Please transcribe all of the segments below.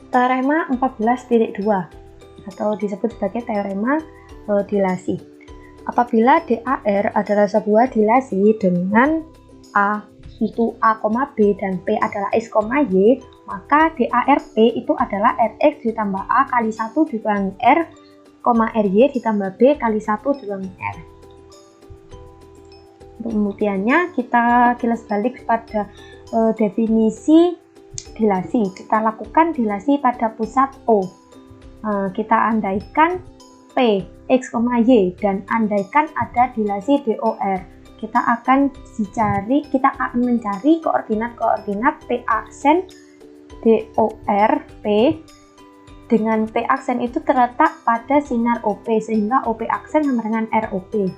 teorema 14.2 atau disebut sebagai teorema dilasi. Apabila DAR adalah sebuah dilasi dengan A itu A, B dan P adalah X, Y, maka DARP itu adalah Rx ditambah A kali 1 dikurangi R, RY ditambah B kali 1 dikurangi R. Untuk pembuktiannya kita kilas balik pada definisi dilasi. Kita lakukan dilasi pada pusat O. Kita andaikan P, X, Y dan andaikan ada dilasi DOR. Kita akan mencari koordinat P aksen DOR P dengan P aksen itu terletak pada sinar OP sehingga OP aksen sama dengan ROP.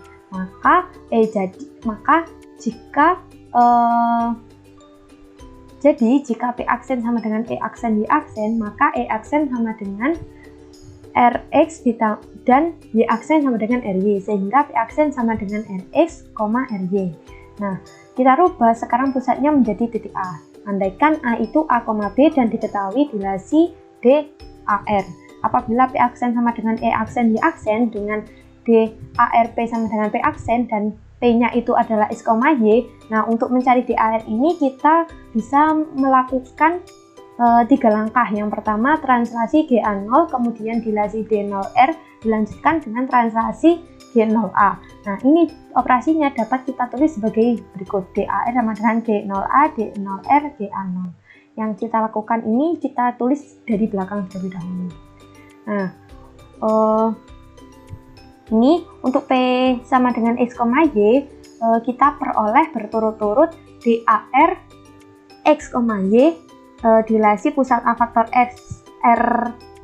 Jika P aksen sama dengan E aksen Y aksen, maka E aksen sama dengan Rx dan Y aksen sama dengan Ry, sehingga P aksen sama dengan Rx, Ry. Nah, kita rubah sekarang pusatnya menjadi titik A. Andaikan A itu A, B dan diketahui dilasi DAR. Apabila P aksen sama dengan E aksen Y aksen dengan DARP sama dengan P aksen dan P-nya itu adalah X, Y. Nah, untuk mencari DAR ini kita bisa melakukan 3 langkah. Yang pertama, translasi GA0, kemudian dilasi D0R, dilanjutkan dengan translasi G0A. Nah, ini operasinya dapat kita tulis sebagai berikut. DAR sama dengan G0A, D0R, GA0. Yang kita lakukan ini kita tulis dari belakang terlebih dahulu. Nah, ini untuk P sama dengan X, Y, kita peroleh berturut-turut DAR X, Y dilasi pusat A faktor R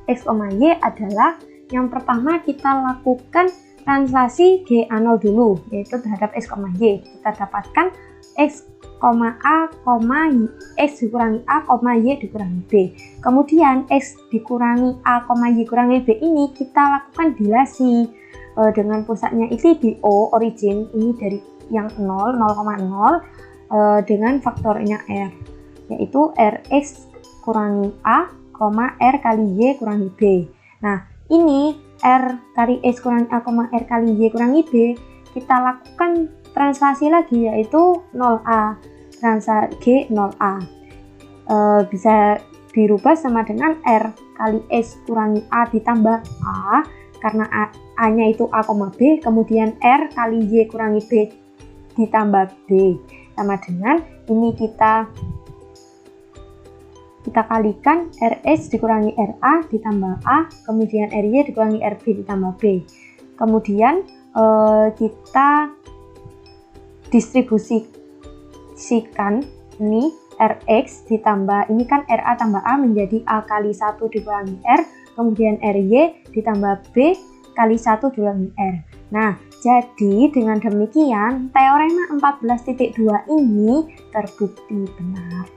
X, Y adalah yang pertama kita lakukan translasi GA0 dulu, yaitu terhadap X, Y. Kita dapatkan X, A, X dikurangi A, Y dikurangi B. Kemudian X dikurangi A, Y kurangi B ini kita lakukan dilasi dengan pusatnya itu di O, origin ini dari yang 0,0 dengan faktornya R, yaitu Rx kurangi A, R kali Y kurangi B. Nah, ini R kali X kurangi A, R kali Y kurangi B, kita lakukan translasi lagi, yaitu 0A, translasi G0A. Bisa dirubah sama dengan R kali X kurangi A ditambah A, karena A-nya itu A, B, kemudian R kali Y kurangi B ditambah B, sama dengan ini kita kalikan Rx dikurangi RA ditambah A, kemudian Ry dikurangi RB ditambah B. Kemudian kita distribusikan ini Rx ditambah, ini kan RA tambah A menjadi A kali 1 dikurangi R, kemudian Ry ditambah B kali 1 dikurangi R. Nah, jadi dengan demikian teorema 14.2 ini terbukti benar.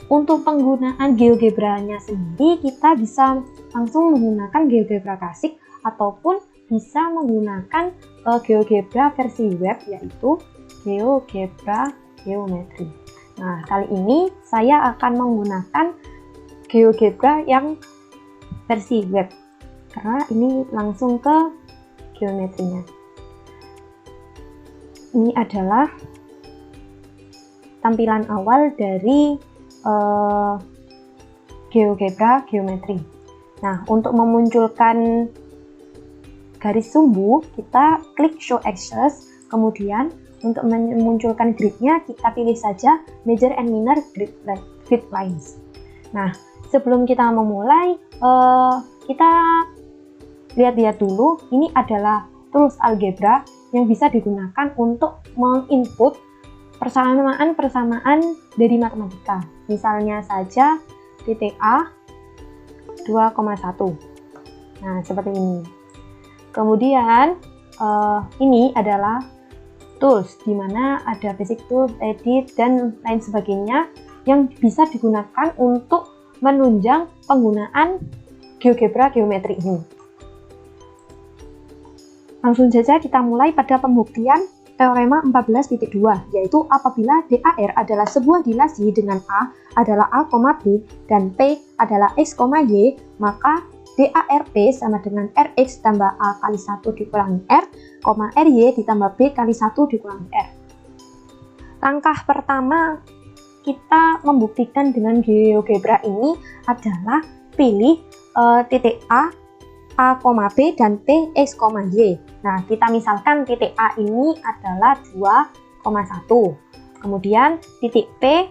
Untuk penggunaan GeoGebra-nya sendiri, kita bisa langsung menggunakan GeoGebra Classic ataupun bisa menggunakan GeoGebra versi web, yaitu GeoGebra Geometry. Nah, kali ini saya akan menggunakan GeoGebra yang versi web karena ini langsung ke geometrinya. Ini adalah tampilan awal dari GeoGebra Geometry. Nah, untuk memunculkan garis sumbu, kita klik Show Axes, kemudian untuk memunculkan gridnya kita pilih saja Major and Minor Grid Lines. Nah, sebelum kita memulai, kita lihat-lihat dulu. Ini adalah tools algebra yang bisa digunakan untuk menginput persamaan-persamaan dari matematika. Misalnya saja titik A 2,1. Nah, seperti ini. Kemudian ini adalah tools, di mana ada basic tools, edit, dan lain sebagainya yang bisa digunakan untuk menunjang penggunaan GeoGebra Geometry ini. Langsung saja kita mulai pada pembuktian teorema 14.2, yaitu apabila DAR adalah sebuah dilasi dengan A adalah A, B dan P adalah X, Y, maka DARP sama dengan Rx tambah A kali 1 dikurangi R, RY ditambah B kali 1 dikurangi R. Langkah pertama kita membuktikan dengan GeoGebra ini adalah pilih titik A, B dan P, X, Y. Nah, kita misalkan titik A ini adalah 2,1. Kemudian titik P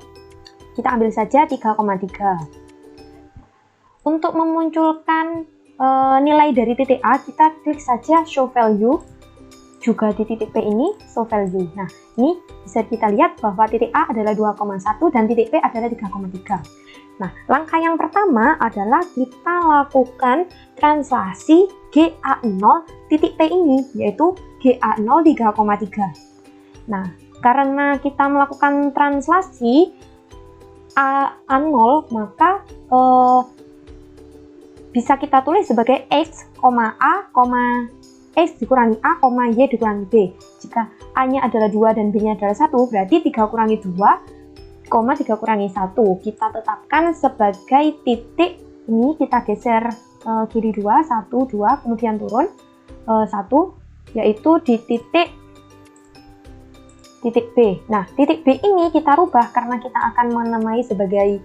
kita ambil saja 3,3. Untuk memunculkan nilai dari titik A, kita klik saja show value. Juga di titik P ini show value. Nah, ini bisa kita lihat bahwa titik A adalah 2,1 dan titik P adalah 3,3. Nah, langkah yang pertama adalah kita lakukan translasi GA0 titik P ini, yaitu GA0 3,3. Nah, karena kita melakukan translasi A0, maka bisa kita tulis sebagai X, A, X dikurangi A, Y dikurangi B. Jika A-nya adalah 2 dan B-nya adalah 1, berarti 3 kurangi 2, 3 kurangi 1 kita tetapkan sebagai titik. Ini kita geser kiri 2, 1, 2, kemudian turun 1, yaitu di titik B. Nah, titik B ini kita rubah karena kita akan menamai sebagai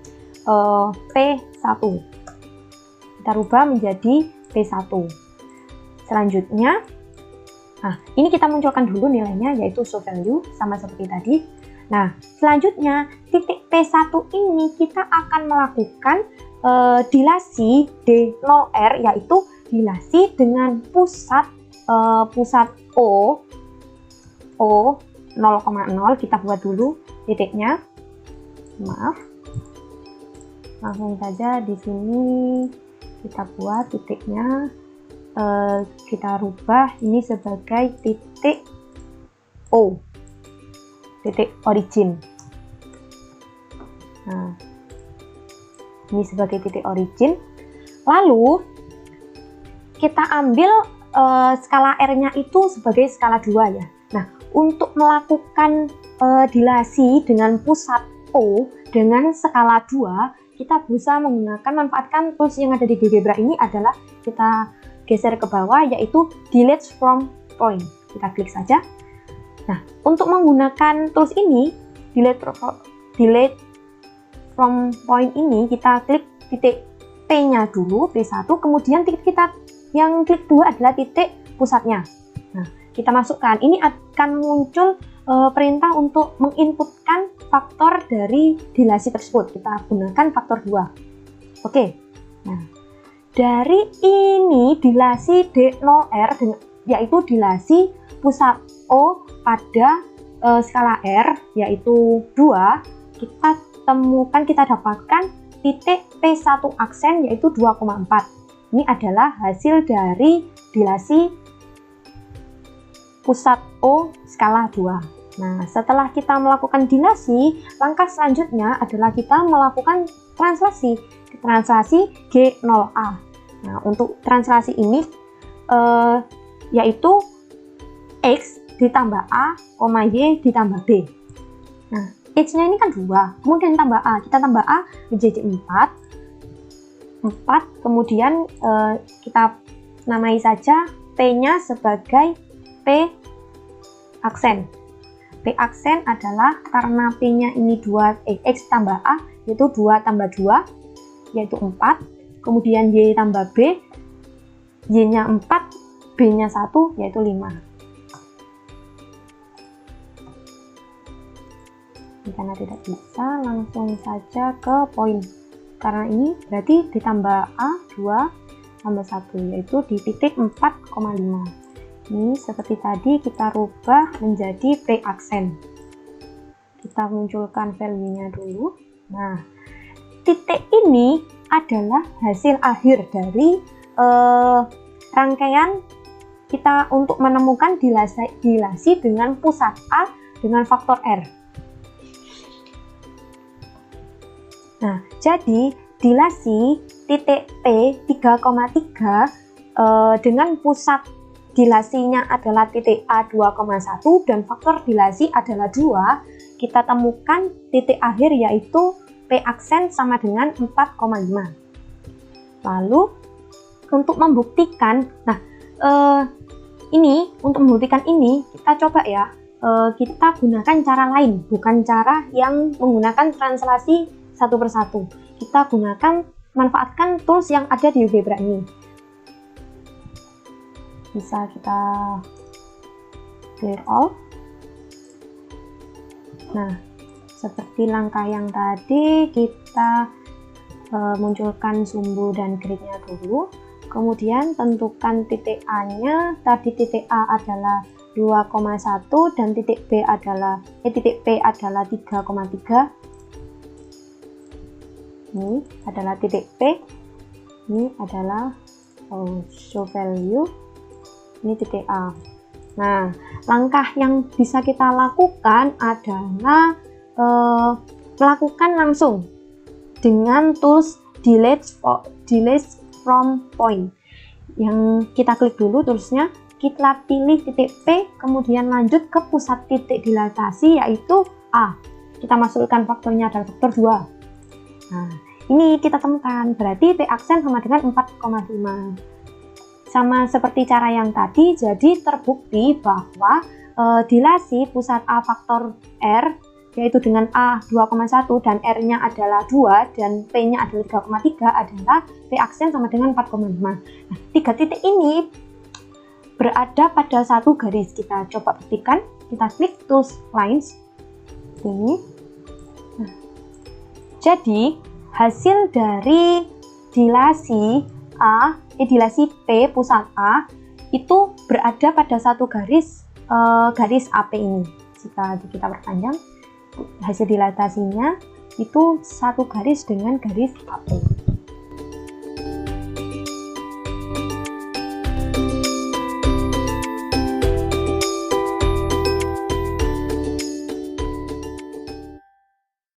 P1. Kita rubah menjadi P1. Selanjutnya, nah ini kita munculkan dulu nilainya, yaitu show value sama seperti tadi. Nah, selanjutnya titik P1 ini kita akan melakukan dilasi D0R, yaitu dilasi dengan pusat O 0,0. Kita buat dulu titiknya. Maaf. Langsung saja di sini kita buat titiknya. Kita rubah ini sebagai titik O, titik origin. Nah, ini sebagai titik origin. Lalu kita ambil skala R-nya itu sebagai skala 2 ya. Nah, untuk melakukan dilasi dengan pusat O dengan skala 2, kita bisa manfaatkan tools yang ada di GeoGebra ini adalah kita geser ke bawah, yaitu delete from point. Kita klik saja. Nah, untuk menggunakan tools ini, delete from point ini, kita klik titik P-nya dulu, P1, kemudian titik kita yang klik 2 adalah titik pusatnya. Nah, kita masukkan. Ini akan muncul perintah untuk menginputkan faktor dari dilasi tersebut. Kita gunakan faktor 2. Oke. Nah, dari ini dilasi D0R, yaitu dilasi pusat O pada skala R, yaitu 2, kita dapatkan titik P1 aksen, yaitu 2,4. Ini adalah hasil dari dilasi pusat O skala 2. Nah, setelah kita melakukan dilasi, langkah selanjutnya adalah kita melakukan translasi G0A. Nah, untuk translasi ini yaitu X ditambah A, Y ditambah B. Nah, X-nya ini kan 2, kemudian tambah A. Kita tambah A menjadi 4, kemudian kita namai saja P-nya sebagai P aksen. P aksen adalah karena P-nya ini 2, X tambah A, yaitu 2 tambah 2, yaitu 4. Kemudian Y tambah B, Y-nya 4, B-nya 1, yaitu 5. Karena tidak bisa, langsung saja ke poin. Karena ini berarti ditambah A, 2 tambah 1, yaitu di titik 4,5. Ini seperti tadi kita rubah menjadi P aksen. Kita munculkan value-nya dulu. Nah, titik ini adalah hasil akhir dari rangkaian kita untuk menemukan dilasi dengan pusat A dengan faktor R. Nah, jadi dilasi titik P 3,3 dengan pusat dilasinya adalah titik A 2,1 dan faktor dilasi adalah 2, kita temukan titik akhir yaitu P aksen sama dengan 4,5. Lalu untuk membuktikan, untuk membuktikan ini kita coba ya, kita gunakan cara lain, bukan cara yang menggunakan translasi satu persatu. Kita manfaatkan tools yang ada di GeoGebra ini. Bisa kita clear all. Nah, seperti langkah yang tadi, kita munculkan sumbu dan gridnya dulu. Kemudian tentukan titik A-nya. Tadi titik A adalah 2,1 dan titik P adalah 3,3. Ini adalah titik P. Ini adalah show value. Ini titik A. Nah, langkah yang bisa kita lakukan adalah melakukan langsung dengan tools delete from point. Yang kita klik dulu toolsnya, kita pilih titik P, kemudian lanjut ke pusat titik dilatasi yaitu A. Kita masukkan faktornya adalah faktor 2. Nah, ini kita temukan, berarti P aksen sama dengan 4,5. Sama seperti cara yang tadi, jadi terbukti bahwa dilasi pusat A faktor R, yaitu dengan A 2,1 dan R-nya adalah 2 dan P-nya adalah 3,3 adalah P aksen sama dengan 4,5. Nah, 3 titik ini berada pada satu garis. Kita coba buktikan, kita klik tools lines ini. Nah, jadi hasil dari dilasi dilasi P pusat A itu berada pada satu garis AP ini. Jika kita perpanjang, hasil dilatasinya itu satu garis dengan garis AP.